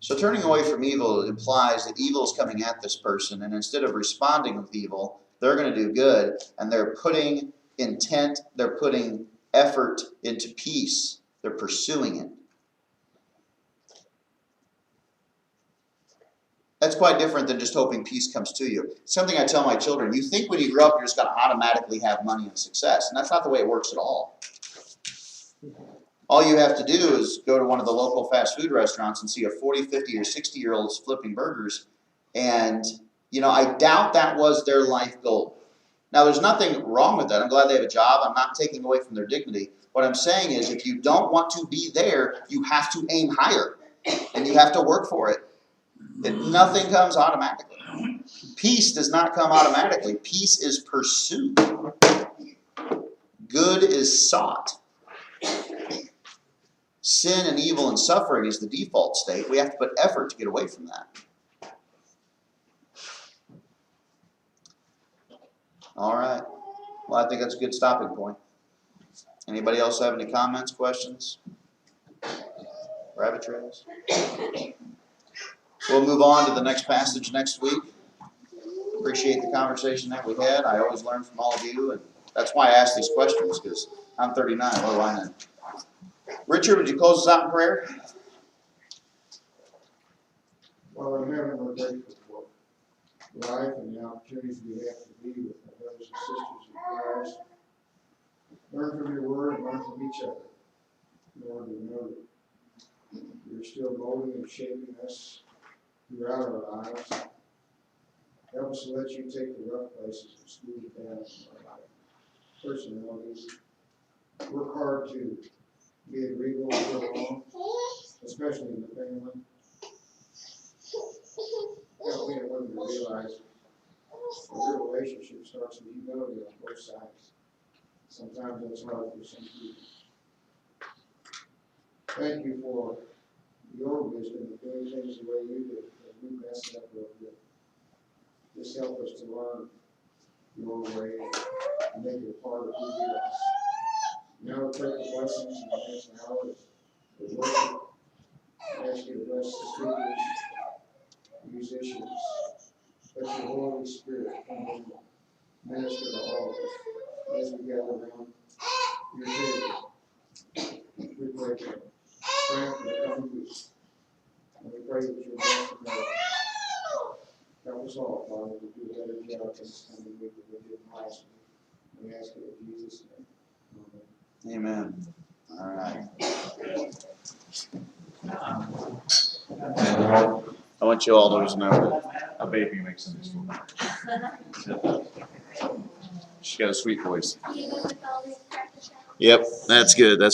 So turning away from evil implies that evil is coming at this person, and instead of responding with evil, they're going to do good, and they're putting intent, they're putting effort into peace. They're pursuing it. That's quite different than just hoping peace comes to you. Something I tell my children, you think when you grow up you're just going to automatically have money and success, and that's not the way it works at all. All you have to do is go to one of the local fast food restaurants and see a 40, 50, or 60-year-olds flipping burgers, and I doubt that was their life goal. Now, there's nothing wrong with that. I'm glad they have a job. I'm not taking away from their dignity. What I'm saying is if you don't want to be there, you have to aim higher, and you have to work for it. Nothing comes automatically. Peace does not come automatically. Peace is pursued. Good is sought. Sin and evil and suffering is the default state. We have to put effort to get away from that. All right. Well, I think that's a good stopping point. Anybody else have any comments, questions? Rabbit trails? We'll move on to the next passage next week. Appreciate the conversation that we had. I always learn from all of you, and that's why I ask these questions, because I'm 39. What do I know? Richard, would you close us out in prayer? Well, in heaven, we're grateful for life and the opportunities we have to be with our brothers and sisters in Christ. Learn from your word and learn from each other. Lord, we know that you're still molding and shaping us throughout our lives. Help us to let you take the rough places and smooth it down in our life. Personalities. Work hard to be agreeable and get along, especially in the family. Help me and women to realize a real relationship starts with humility on both sides. Sometimes that's hard for some people. Thank you for your wisdom of doing things the way you did, and we mess it up real good. Just help us to learn your way and make it a part of who we are. Now we pray for blessings in the next hour of worship. I ask you to bless the speakers, musicians. Let your Holy Spirit come and minister to all of us as we gather around your table. We pray for strength for the coming week. And we pray that you'll bless the Lord. Help us all, Father, to do a better job this coming week than we did last week. We ask it in Jesus' name. Amen. Amen. All right. I want you all to know that A baby makes a mistake. she's got a sweet voice. Even with all this practice. Yep, that's good. That's